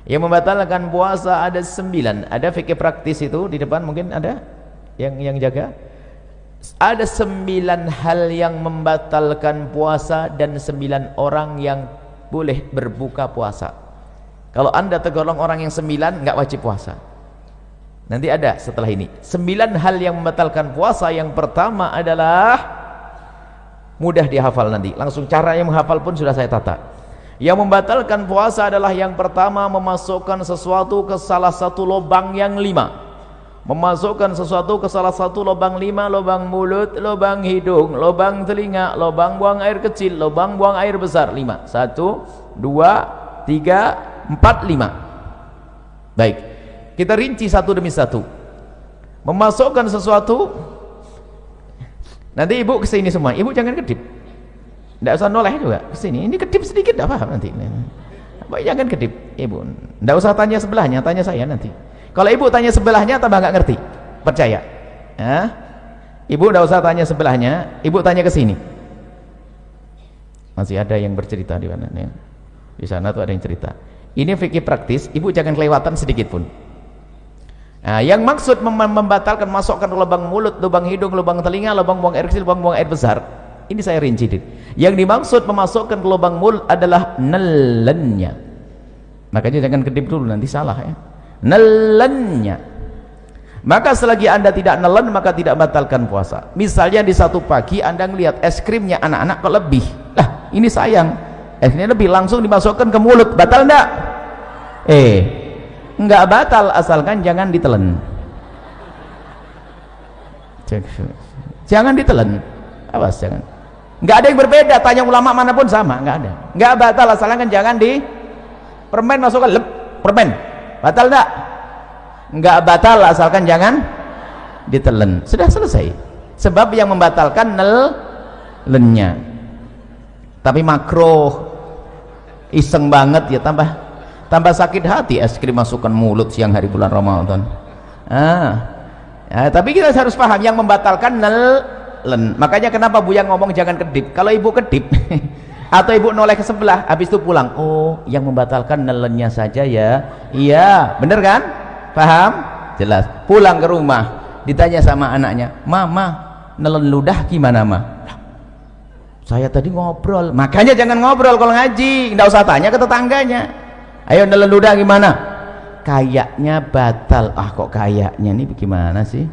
Yang membatalkan puasa ada 9. Ada fikih praktis itu di depan, mungkin ada yang jaga. Ada 9 hal yang membatalkan puasa dan 9 orang yang boleh berbuka puasa. Kalau anda tergolong orang yang 9, nggak wajib puasa. Nanti ada setelah ini 9 hal yang membatalkan puasa. Yang pertama adalah mudah dihafal, nanti langsung cara yang menghafal pun sudah saya tata. Yang membatalkan puasa adalah yang pertama, memasukkan sesuatu ke salah satu lubang yang 5. Memasukkan sesuatu ke salah satu lubang 5, lubang mulut, lubang hidung, lubang telinga, lubang buang air kecil, lubang buang air besar. 5. 1, 2, 3, 4, 5. Baik, kita rinci satu demi satu. Memasukkan sesuatu, nanti ibu kesini semua, ibu jangan kedip, tidak usah noleh juga kesini. Ini kedip sedikit tidak paham nanti. Jangan kedip ibu, tidak usah tanya sebelahnya, tanya saya nanti. Kalau ibu tanya sebelahnya tambah nggak ngerti, percaya ya? Ibu tidak usah tanya sebelahnya, ibu tanya ke sini. Masih ada yang bercerita di mana ya? Di sana tuh ada yang cerita. Ini fikih praktis, ibu jangan kelewatan sedikit pun. Nah, yang maksud membatalkan masukkan lubang mulut, lubang hidung, lubang telinga, lubang buang air kecil, lubang buang air besar, ini saya rinci. Yang dimaksud memasukkan ke lubang mulut adalah nelennya. Makanya jangan kedip dulu, nanti salah ya. Nelennya. Maka selagi anda tidak nelen, maka tidak batalkan puasa. Misalnya di satu pagi anda melihat es krimnya anak-anak kok lebih, lah ini sayang, esnya lebih, langsung dimasukkan ke mulut, batal enggak? Enggak batal asalkan jangan ditelan. Jangan ditelan, awas jangan. Enggak ada yang berbeda, tanya ulama manapun sama, enggak ada. Enggak batal asalkan jangan di permen masukkan permen. Batal enggak? Enggak batal asalkan jangan ditelan. Sudah selesai. Sebab yang membatalkan nelennya. Tapi makruh, iseng banget ya, tambah sakit hati es krim masukkan mulut siang hari bulan Ramadan. Tapi kita harus paham yang membatalkan nelen. Makanya kenapa Buya ngomong jangan kedip. Kalau ibu kedip atau ibu noleh ke sebelah, habis itu pulang, oh yang membatalkan nelennya saja ya. Iya bener kan, paham, jelas. Pulang ke rumah ditanya sama anaknya, mama nelen ludah gimana ma? Saya tadi ngobrol. Makanya jangan ngobrol kalau ngaji, nggak usah tanya ke tetangganya. Ayo nelen ludah gimana? Kayaknya batal. Kok kayaknya nih gimana sih?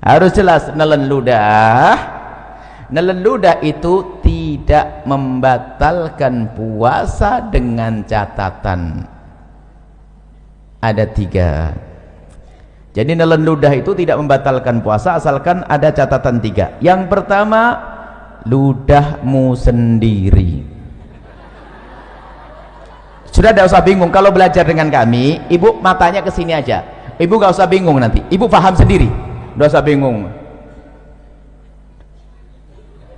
Harus jelas. Nelen ludah itu tidak membatalkan puasa dengan catatan ada 3. Jadi nelen ludah itu tidak membatalkan puasa asalkan ada catatan 3. Yang pertama, ludahmu sendiri. Sudah tidak usah bingung kalau belajar dengan kami, ibu matanya ke sini aja, ibu gak usah bingung, nanti ibu paham sendiri, tidak usah bingung,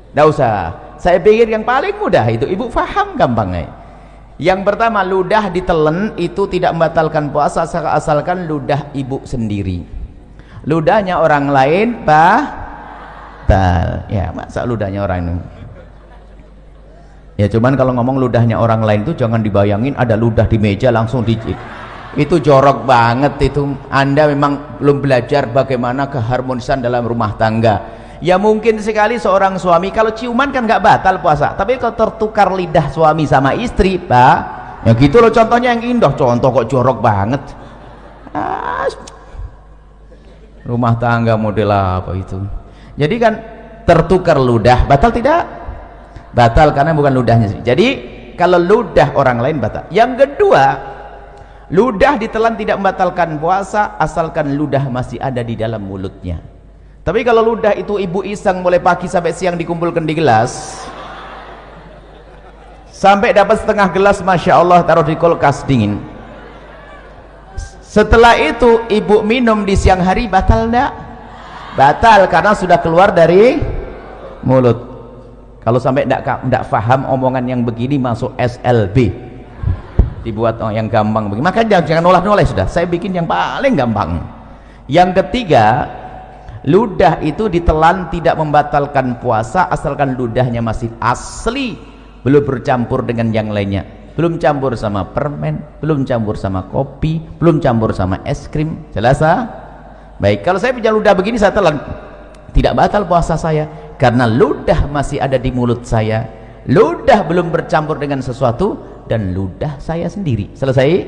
tidak usah. Saya pikir yang paling mudah itu ibu paham gampangnya. Yang pertama, ludah ditelan itu tidak membatalkan puasa asalkan ludah ibu sendiri. Ludahnya orang lain batal ya, masa ludahnya orang ini ya. Cuman kalau ngomong ludahnya orang lain itu jangan dibayangin ada ludah di meja langsung itu jorok banget itu. Anda memang belum belajar bagaimana keharmonisan dalam rumah tangga. Ya mungkin sekali seorang suami kalau ciuman kan nggak batal puasa, tapi kalau tertukar lidah suami sama istri, pak, ya gitu loh. Contohnya yang indah, contoh kok jorok banget. Rumah tangga model apa itu? Jadi kan tertukar ludah, batal tidak? Batal karena bukan ludahnya sendiri. Jadi kalau ludah orang lain batal. Yang kedua, ludah ditelan tidak membatalkan puasa asalkan ludah masih ada di dalam mulutnya. Tapi kalau ludah itu ibu iseng mulai pagi sampai siang dikumpulkan di gelas, sampai dapat setengah gelas, masya Allah, taruh di kulkas dingin. Setelah itu ibu minum di siang hari, batal enggak? Batal karena sudah keluar dari mulut. Kalau sampai enggak paham omongan yang begini, masuk SLB, dibuat yang gampang begini. Maka jangan noleh-noleh, sudah saya bikin yang paling gampang. Yang ketiga, ludah itu ditelan tidak membatalkan puasa asalkan ludahnya masih asli, belum bercampur dengan yang lainnya. belum campur sama permen, belum campur sama kopi, belum campur sama es krim. Jelas? Baik, kalau saya punya ludah begini saya telan, tidak batal puasa saya karena ludah masih ada di mulut saya, ludah belum bercampur dengan sesuatu, dan ludah saya sendiri. Selesai?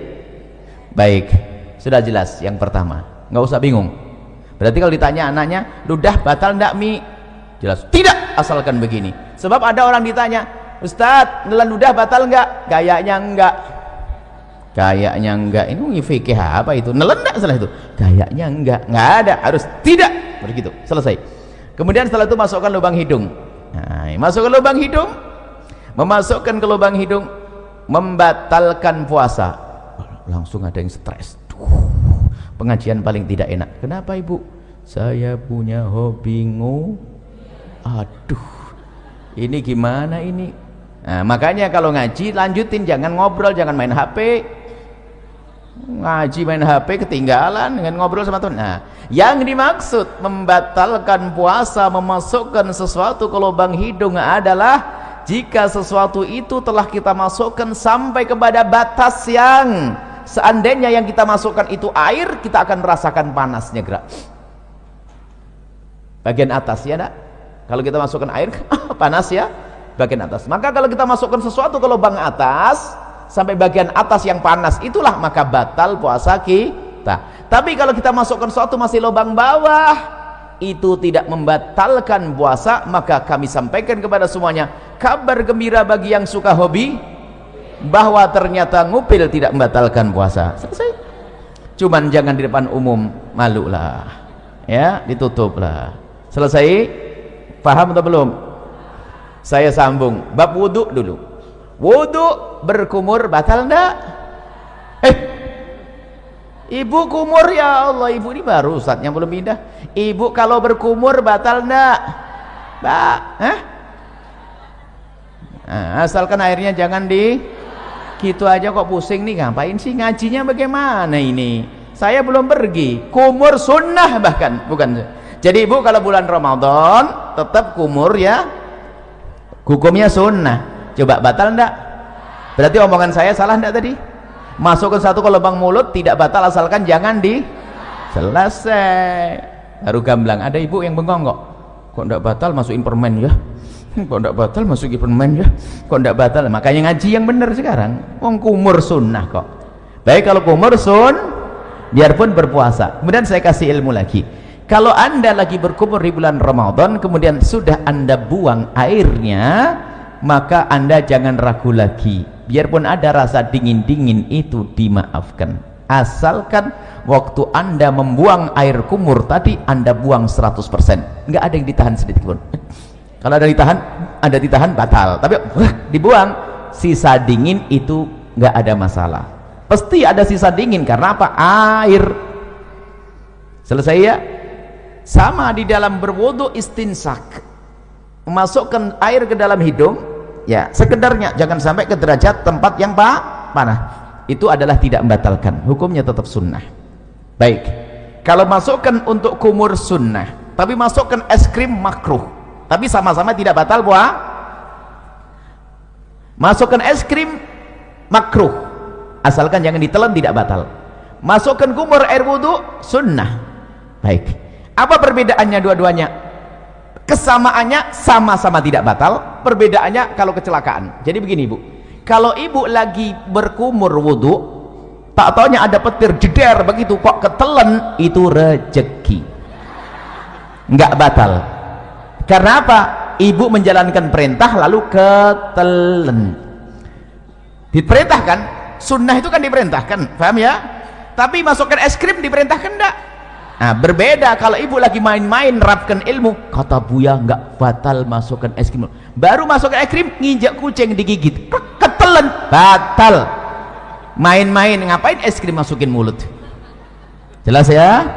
Baik, sudah jelas yang pertama, nggak usah bingung. Berarti kalau ditanya anaknya, ludah batal enggak Mi? Jelas tidak, asalkan begini. Sebab ada orang ditanya, Ustadz, nelan ludah batal enggak? Kayaknya enggak. Kayaknya enggak. Ini fikih apa itu? Nelan enggak salah itu? Kayaknya enggak. Enggak ada, harus tidak. Begitu, selesai. Kemudian setelah itu masukkan lubang hidung. Nah, masukkan lubang hidung. Memasukkan ke lubang hidung membatalkan puasa. Langsung ada yang stres. Pengajian paling tidak enak. Kenapa Ibu? Saya punya hobi aduh, ini gimana ini? Nah, makanya kalau ngaji lanjutin, jangan ngobrol, jangan main HP. Ngaji main HP ketinggalan dengan ngobrol sama Tuhan. Nah, yang dimaksud membatalkan puasa, memasukkan sesuatu ke lubang hidung adalah jika sesuatu itu telah kita masukkan sampai kepada batas yang seandainya yang kita masukkan itu air, kita akan merasakan panasnya gerak bagian atas, ya nak? Kalau kita masukkan air panas ya bagian atas. Maka kalau kita masukkan sesuatu ke lubang atas sampai bagian atas yang panas, itulah maka batal puasa kita. Tapi kalau kita masukkan sesuatu masih lubang bawah, itu tidak membatalkan puasa. Maka kami sampaikan kepada semuanya kabar gembira bagi yang suka hobi, bahwa ternyata ngupil tidak membatalkan puasa. Selesai. Cuman jangan di depan umum, malu lah ya, ditutup lah. Selesai. Paham atau belum? Saya sambung bab wudhu dulu. Wudhu berkumur batal enggak? Ibu kumur, ya Allah, ibu ini baru Ustadznya belum pindah. Ibu kalau berkumur batal enggak? Nah, asalkan airnya jangan di gitu aja kok pusing nih, ngapain sih ngajinya bagaimana ini? Saya belum pergi. Kumur sunnah bahkan, bukan. Jadi ibu kalau bulan Ramadan tetap kumur ya, hukumnya sunnah. Coba batal enggak? Berarti omongan saya salah enggak tadi? Masukkan satu ke lubang mulut tidak batal asalkan jangan di selesai. Baru gamblang. Ada ibu yang bengong kok enggak batal masukin permen ya, kok enggak batal masukin permen ya, kok enggak batal. Makanya ngaji yang benar sekarang. Wong kumur sunnah kok. Baik, kalau kumur biarpun berpuasa. Kemudian saya kasih ilmu lagi. Kalau anda lagi berkumur di bulan Ramadan, kemudian sudah anda buang airnya, maka anda jangan ragu lagi. Biarpun ada rasa dingin-dingin itu dimaafkan. Asalkan waktu anda membuang air kumur tadi, anda buang 100%. Nggak ada yang ditahan sedikit pun. Kalau ada ditahan batal. Tapi dibuang, sisa dingin itu nggak ada masalah. Pasti ada sisa dingin karena apa? Air. Selesai ya? Sama di dalam berwudu istinsak, memasukkan air ke dalam hidung ya, sekedarnya, jangan sampai ke derajat tempat yang panah. Itu adalah tidak membatalkan, hukumnya tetap sunnah. Baik, kalau masukkan untuk kumur sunnah, tapi masukkan es krim makruh, tapi sama-sama tidak batal puasa. Masukkan es krim makruh, asalkan jangan ditelan, tidak batal. Masukkan kumur air wudu sunnah. Baik, apa perbedaannya dua-duanya? Kesamaannya sama-sama tidak batal, perbedaannya kalau kecelakaan. Jadi begini ibu, kalau ibu lagi berkumur wudu, tak taunya ada petir jeder begitu kok ketelen, itu rezeki, nggak batal. Karena apa? Ibu menjalankan perintah lalu ketelen. Diperintahkan, sunnah itu kan diperintahkan, paham ya? Tapi masukkan es krim diperintahkan enggak? Nah, berbeda kalau ibu lagi main-main rapkan ilmu, kata Buya nggak batal masukkan es krim. Baru masukkan es krim, nginjak kucing digigit, ketelen, batal. Main-main, ngapain es krim masukin mulut? Jelas ya?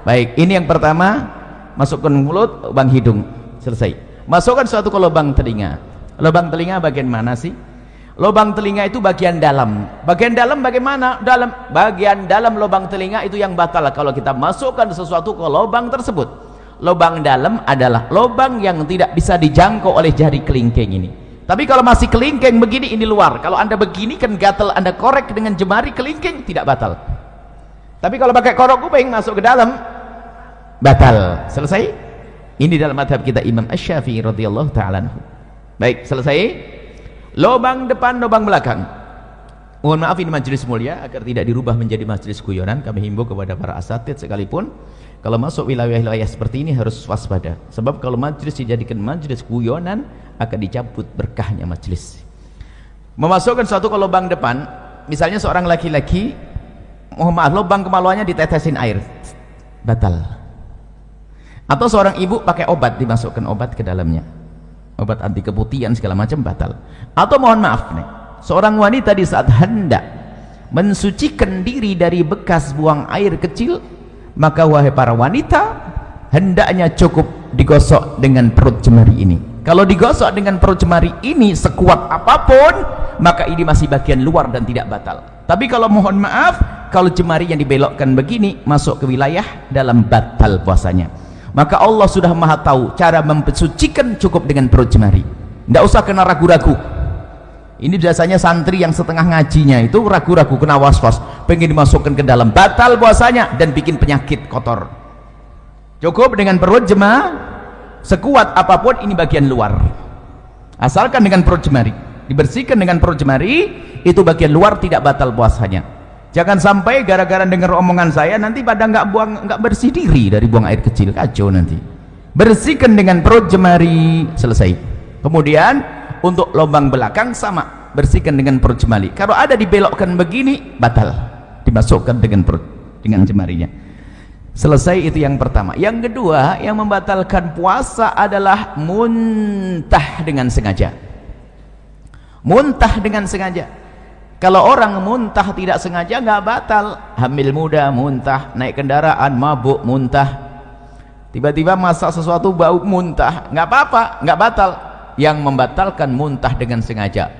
Baik, ini yang pertama, masukkan mulut, lubang hidung, selesai. Masukkan suatu ke lubang telinga. Lubang telinga bagian mana sih? Lubang telinga itu bagian dalam. Bagian dalam bagaimana? Bagian dalam lubang telinga itu yang batal kalau kita masukkan sesuatu ke lubang tersebut. Lubang dalam adalah lubang yang tidak bisa dijangkau oleh jari kelingking ini. Tapi kalau masih kelingking begini, ini luar. Kalau anda begini kan gatal, anda korek dengan jemari kelingking, tidak batal. Tapi kalau pakai korok kuping masuk ke dalam, batal. Selesai? Ini dalam madhab kita Imam Asy-Syafi'i radhiyallahu ta'ala anhu. Baik, selesai. Lubang depan, lubang belakang. Mohon maaf, ini majelis mulia, agar tidak dirubah menjadi majelis guyonan. Kami himbau kepada para asatidz sekalipun, kalau masuk wilayah-wilayah seperti ini harus waspada. Sebab kalau majelis dijadikan majelis guyonan, akan dicabut berkahnya majelis. Memasukkan suatu ke lubang depan, misalnya seorang laki-laki, mohon maaf, lubang kemaluannya ditetesin air, batal. Atau seorang ibu pakai obat, dimasukkan obat ke dalamnya, obat anti keputihan segala macam, batal. Atau mohon maaf nih, seorang wanita di saat hendak mensucikan diri dari bekas buang air kecil, maka wahai para wanita, hendaknya cukup digosok dengan perut jemari ini. Kalau digosok dengan perut jemari ini sekuat apapun, maka ini masih bagian luar dan tidak batal. Tapi kalau mohon maaf, kalau jemari yang dibelokkan begini masuk ke wilayah dalam, batal puasanya. Maka Allah sudah maha tahu cara mensucikan, cukup dengan perut jemari, tidak usah kena ragu-ragu. Ini biasanya santri yang setengah ngajinya itu ragu-ragu, kena was-was, pengen dimasukkan ke dalam, batal puasanya dan bikin penyakit kotor. Cukup dengan perut jemari, sekuat apapun ini bagian luar, asalkan dengan perut jemari, dibersihkan dengan perut jemari, itu bagian luar, tidak batal puasanya. Jangan sampai gara-gara dengar omongan saya nanti pada nggak bersih diri dari buang air kecil, kacau nanti. Bersihkan dengan perut jemari, selesai. Kemudian untuk lubang belakang sama, bersihkan dengan perut jemari. Kalau ada dibelokkan begini, batal, dimasukkan dengan perut, dengan jemarinya. Selesai, itu yang pertama. Yang kedua, yang membatalkan puasa adalah muntah dengan sengaja. Muntah dengan sengaja. Kalau orang muntah tidak sengaja nggak batal. Hamil muda muntah, naik kendaraan mabuk muntah, tiba-tiba masak sesuatu bau muntah, nggak apa-apa, nggak batal. Yang membatalkan muntah dengan sengaja,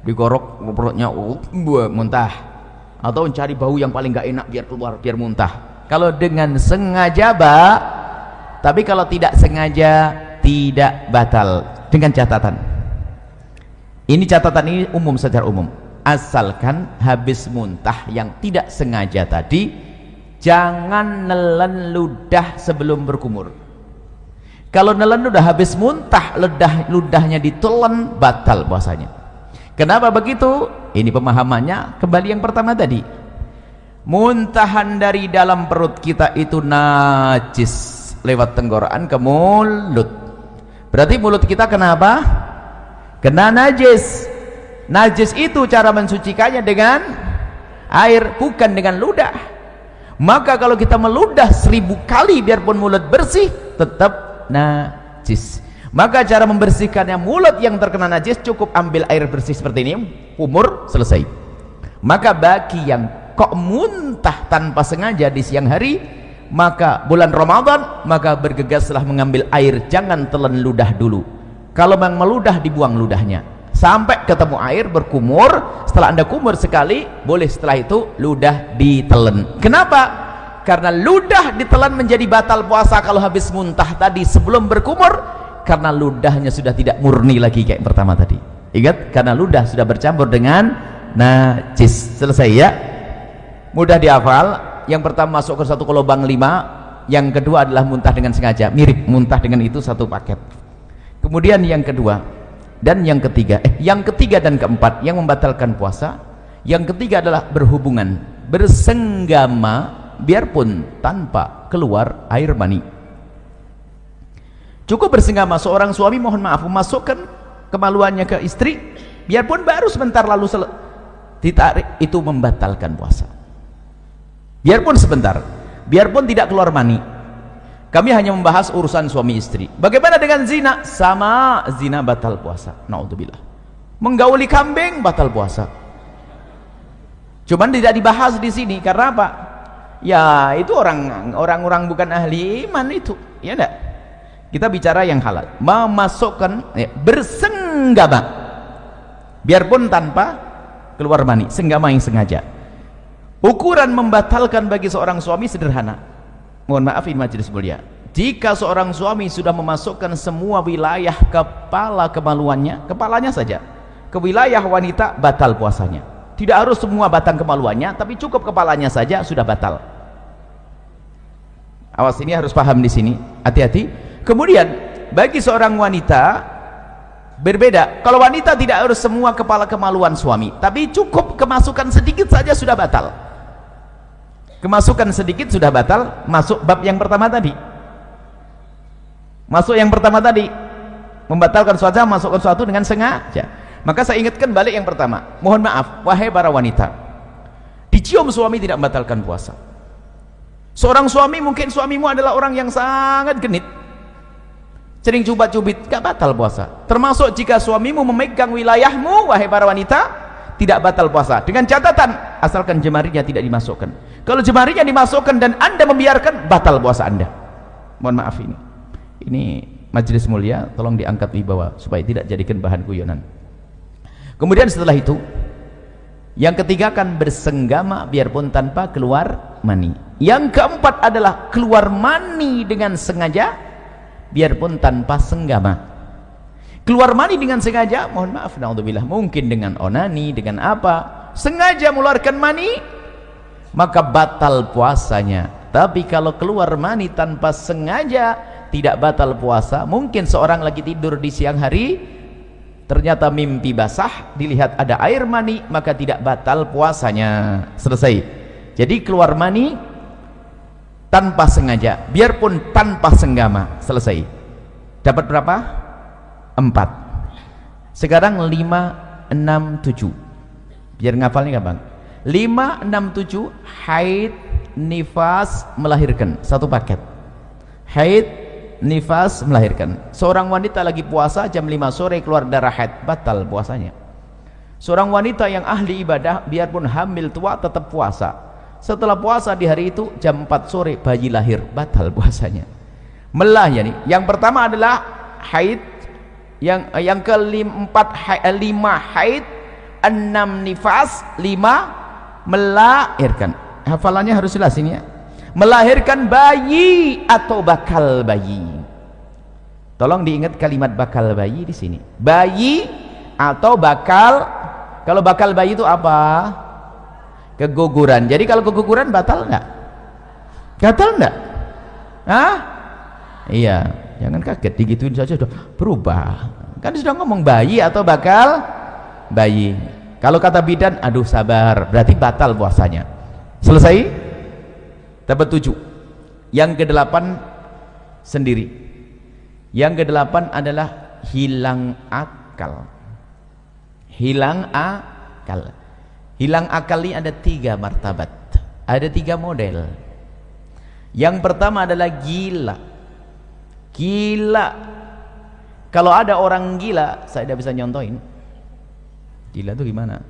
digorok perutnya, muntah, atau mencari bau yang paling nggak enak biar keluar, biar muntah. Kalau dengan sengaja tapi kalau tidak sengaja tidak batal. Dengan catatan, ini catatan ini umum, secara umum, asalkan habis muntah yang tidak sengaja tadi, jangan nelen ludah sebelum berkumur. Kalau nelen ludah habis muntah, ludahnya ditelan, batal puasanya. Kenapa begitu? Ini pemahamannya kembali yang pertama tadi. Muntahan dari dalam perut kita itu najis, lewat tenggorokan ke mulut. Berarti mulut kita kenapa? Kena najis. Najis itu cara mensucikannya dengan air, bukan dengan ludah. Maka kalau kita meludah 1000 kali biarpun mulut bersih, tetap najis. Maka cara membersihkannya mulut yang terkena najis, cukup ambil air bersih seperti ini, umur, selesai. Maka bagi yang kok muntah tanpa sengaja di siang hari, maka bulan Ramadan, maka bergegaslah mengambil air, jangan telan ludah dulu. Kalau memang meludah, dibuang ludahnya sampai ketemu air, berkumur. Setelah anda kumur sekali, boleh setelah itu ludah ditelan. Kenapa? Karena ludah ditelan menjadi batal puasa kalau habis muntah tadi sebelum berkumur, karena ludahnya sudah tidak murni lagi kayak pertama tadi. Ingat, karena ludah sudah bercampur dengan najis. Selesai ya, mudah dihafal. Yang pertama masuk ke satu ke lubang 5, yang kedua adalah muntah dengan sengaja, mirip muntah dengan itu satu paket. Kemudian yang kedua dan yang ketiga, yang ketiga dan keempat yang membatalkan puasa, yang ketiga adalah berhubungan, bersenggama biarpun tanpa keluar air mani. Cukup bersenggama, seorang suami mohon maaf memasukkan kemaluannya ke istri biarpun baru sebentar lalu ditarik, itu membatalkan puasa. Biarpun sebentar, biarpun tidak keluar mani. Kami hanya membahas urusan suami istri. Bagaimana dengan zina? Sama, zina batal puasa. Naudzubillah. Menggauli kambing batal puasa. Cuman tidak dibahas di sini karena apa? Ya itu orang-orang bukan ahli iman itu, ya enggak? Kita bicara yang halal. Memasukkan bersenggama biarpun tanpa keluar mani, senggama yang sengaja. Ukuran membatalkan bagi seorang suami sederhana. Mohon maaf ini majelis mulia, Jika seorang suami sudah memasukkan semua wilayah kepala kemaluannya, kepalanya saja, ke wilayah wanita, batal puasanya. Tidak harus semua batang kemaluannya, tapi cukup kepalanya saja sudah batal. Awas, ini harus paham di sini, hati-hati. Kemudian bagi seorang wanita berbeda. Kalau wanita tidak harus semua kepala kemaluan suami, tapi cukup kemasukan sedikit saja sudah batal. Kemasukan sedikit sudah batal. Masuk bab yang pertama tadi. Masuk yang pertama tadi, membatalkan suatu, masukkan suatu dengan sengaja. Maka saya ingatkan balik yang pertama. Mohon maaf, wahai para wanita, dicium suami tidak membatalkan puasa. Seorang suami, mungkin suamimu adalah orang yang sangat genit, sering cubit-cubit, gak batal puasa. Termasuk jika suamimu memegang wilayahmu, wahai para wanita, tidak batal puasa. Dengan catatan, asalkan jemarinya tidak dimasukkan. Kalau jemarinya dimasukkan dan anda membiarkan, batal puasa anda. Mohon maaf, ini majelis mulia, tolong diangkat wibawa supaya tidak jadikan bahan guyonan. Kemudian setelah itu, yang ketiga kan bersenggama biarpun tanpa keluar mani. Yang keempat adalah keluar mani dengan sengaja biarpun tanpa senggama. Keluar mani dengan sengaja, mohon maaf, naudzubillah, mungkin dengan onani, dengan apa, sengaja mengeluarkan mani, maka batal puasanya. Tapi kalau keluar mani tanpa sengaja, tidak batal puasa. Mungkin seorang lagi tidur di siang hari, ternyata mimpi basah, dilihat ada air mani, maka tidak batal puasanya. Selesai. Jadi keluar mani tanpa sengaja, biarpun tanpa senggama, selesai. Dapat berapa? 4. Sekarang 5, 6, 7. Biar ngafalnya gampang. 5, 6, 7, haid, nifas, melahirkan. Satu paket. Haid, nifas, melahirkan. Seorang wanita lagi puasa jam 5 sore keluar darah haid, batal puasanya. Seorang wanita yang ahli ibadah biarpun hamil tua tetap puasa. Setelah puasa di hari itu jam 4 sore bayi lahir, batal puasanya. Melah ya nih. Yang pertama adalah haid, yang keempat 5 haid, 6 nifas, 5 melahirkan. Hafalannya harus jelas ini ya. Melahirkan bayi atau bakal bayi. Tolong diingat kalimat bakal bayi di sini. Bayi atau bakal. Kalau bakal bayi itu apa? Keguguran. Jadi kalau keguguran batal enggak? Batal enggak? Hah? Iya, jangan kaget digituin saja sudah berubah. Kan sudah ngomong bayi atau bakal bayi. Kalau kata bidan, aduh sabar, berarti batal puasanya. Selesai? Dapat 7. Yang ke-8 sendiri. Yang ke-8 adalah hilang akal. Hilang akal. Hilang akal ini ada 3 martabat, ada 3 model. Yang pertama adalah gila. Gila. Kalau ada orang gila, saya tidak bisa nyontohin. Gila itu gimana?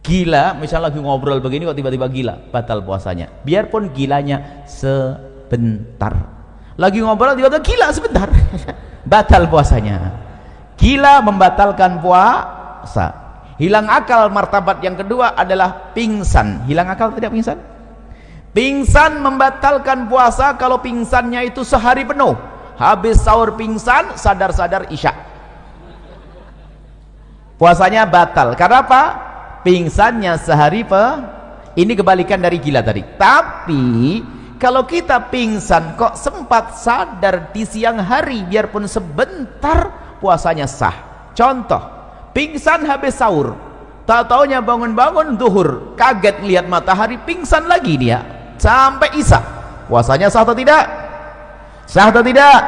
Gila, misalnya lagi ngobrol begini kok tiba-tiba gila, batal puasanya. Biarpun gilanya sebentar. Lagi ngobrol tiba-tiba gila sebentar, batal puasanya. Gila membatalkan puasa. Hilang akal martabat yang kedua adalah pingsan. Hilang akal tidak pingsan? Pingsan membatalkan puasa kalau pingsannya itu sehari penuh. Habis sahur pingsan, sadar-sadar isya. Puasanya batal. Karena apa? Pingsannya sehari ini kebalikan dari gila tadi. Tapi kalau kita pingsan kok sempat sadar di siang hari biarpun sebentar, puasanya sah. Contoh, pingsan habis sahur, tak taunya bangun-bangun zuhur, kaget lihat matahari, pingsan lagi dia sampai isya. Puasanya sah atau tidak? Sah atau tidak?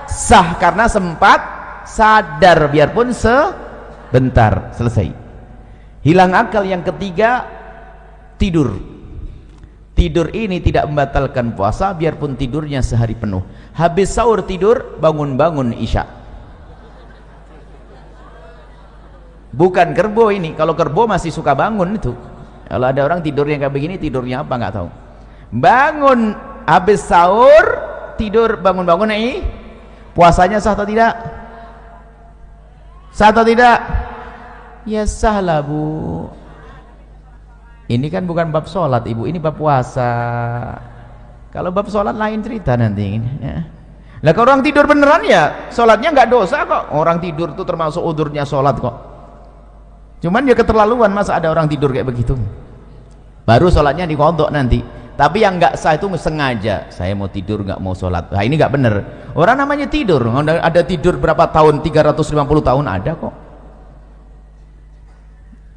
Sah karena sempat sadar biarpun sebentar. Selesai. Hilang akal yang ketiga, tidur. Tidur ini tidak membatalkan puasa biarpun tidurnya sehari penuh. Habis sahur tidur, bangun-bangun isya. Bukan kerbau ini. Kalau kerbau masih suka bangun itu. Kalau ada orang tidurnya kayak begini, tidurnya apa nggak tahu. Bangun habis sahur, tidur bangun-bangun ini, puasanya sah atau tidak? Sah atau tidak? Ya sah lah bu. Ini kan bukan bab sholat ibu, ini bab puasa. Kalau bab sholat lain cerita nanti ya. Lah kalau orang tidur beneran ya sholatnya nggak dosa kok. Orang tidur tuh termasuk udurnya sholat kok. Cuman ya keterlaluan, masa ada orang tidur kayak begitu. Baru sholatnya diqadha nanti. Tapi yang nggak sah itu sengaja, saya mau tidur nggak mau sholat. Nah ini nggak bener. Orang namanya tidur, ada tidur berapa tahun, 350 tahun ada kok,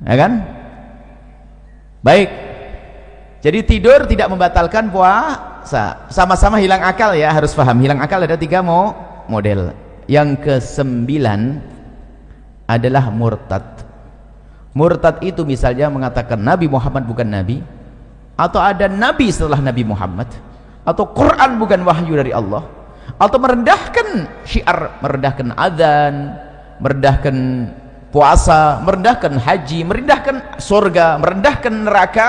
ya kan? Baik, jadi tidur tidak membatalkan puasa. Sama-sama hilang akal ya, harus paham. Hilang akal ada 3 model. Yang ke-9 adalah murtad. Murtad itu misalnya mengatakan Nabi Muhammad bukan Nabi, atau ada Nabi setelah Nabi Muhammad, atau Quran bukan wahyu dari Allah, atau merendahkan syiar, merendahkan adzan, merendahkan puasa, merendahkan haji, merendahkan surga, merendahkan neraka.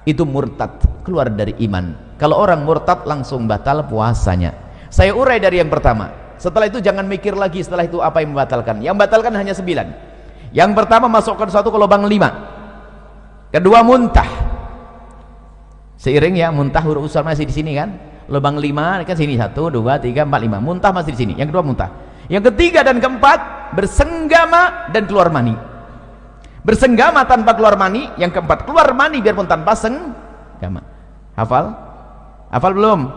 Itu murtad, keluar dari iman. Kalau orang murtad langsung batal puasanya. Saya urai dari yang pertama. Setelah itu jangan mikir lagi setelah itu apa yang membatalkan. Yang membatalkan hanya 9. Yang pertama, masukkan satu ke lubang 5. Kedua, muntah. Seiring ya, muntah huruf usar masih di sini kan, lubang 5 kan sini, 1, 2, 3, 4, 5, muntah masih di sini. Yang kedua muntah. Yang ketiga dan keempat, bersenggama dan keluar mani. Bersenggama tanpa keluar mani. Yang keempat, keluar mani biarpun tanpa senggama. Hafal? Hafal belum?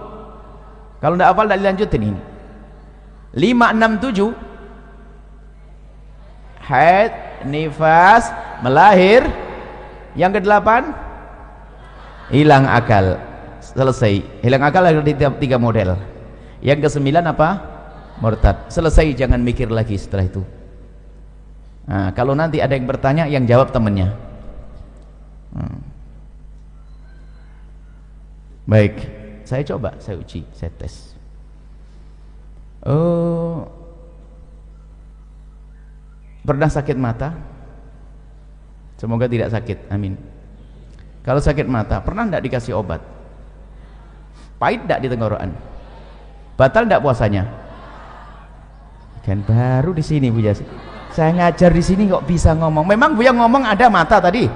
Kalau tidak hafal, tidak dilanjutin ini. 5, 6, 7 haid, nifas, melahir. Yang ke-8 hilang akal. Selesai. Hilang akal ada 3 model. Yang ke-9 apa? Murtad. Selesai, jangan mikir lagi setelah itu. Nah, kalau nanti ada yang bertanya, yang jawab temannya. Baik, saya coba, saya uji, saya tes. Pernah sakit mata? Semoga tidak sakit, amin. Kalau sakit mata, pernah tidak dikasih obat? Pahit tidak di tenggorokan? Batal tidak puasanya? Kan baru di sini Bu Yas. Saya ngajar di sini kok bisa ngomong. Memang Bu yang ngomong ada mata tadi.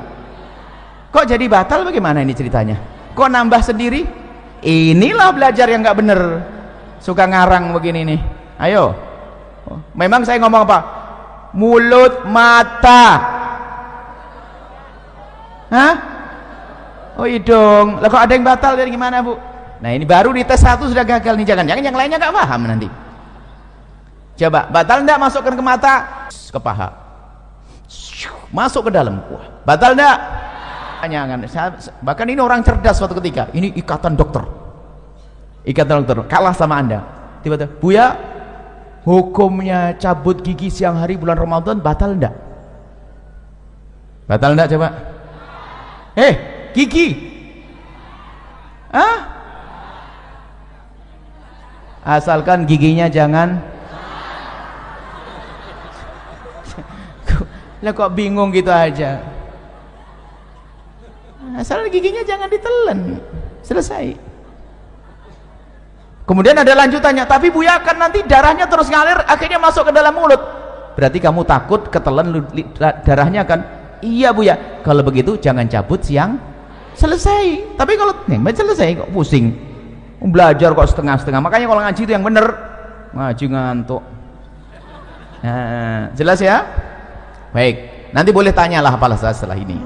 Kok jadi batal, bagaimana ini ceritanya? Kok nambah sendiri? Inilah belajar yang nggak bener. Suka ngarang begini nih. Ayo. Memang saya ngomong apa? Mulut, mata. Hah? Oh hidung. Lah kok ada yang batal, dari gimana Bu? Nah ini baru di tes 1 sudah gagal nih. Jangan-jangan yang lainnya nggak paham nanti. Coba, batal enggak masukkan ke mata, ke paha, masuk ke dalam. Wah, batal enggak? Jangan. Bahkan ini orang cerdas suatu ketika. Ini ikatan dokter. Ikatan dokter kalah sama Anda. Tiba-tiba, Buya, hukumnya cabut gigi siang hari bulan Ramadan batal enggak? Batal enggak coba? Gigi. Asalkan giginya jangan. Lah kok bingung gitu aja. Asal giginya jangan ditelan. Selesai. Kemudian ada lanjutannya, tapi Buya kan nanti darahnya terus ngalir akhirnya masuk ke dalam mulut. Berarti kamu takut ketelan darahnya kan? Iya Buya. Kalau begitu jangan cabut siang. Selesai. Tapi kalau selesai kok pusing. Belajar kok setengah-setengah. Makanya kalau ngaji itu yang bener. Ngaji ngantuk. Nah, jelas ya? Baik, nanti boleh tanyalah apalah setelah ini.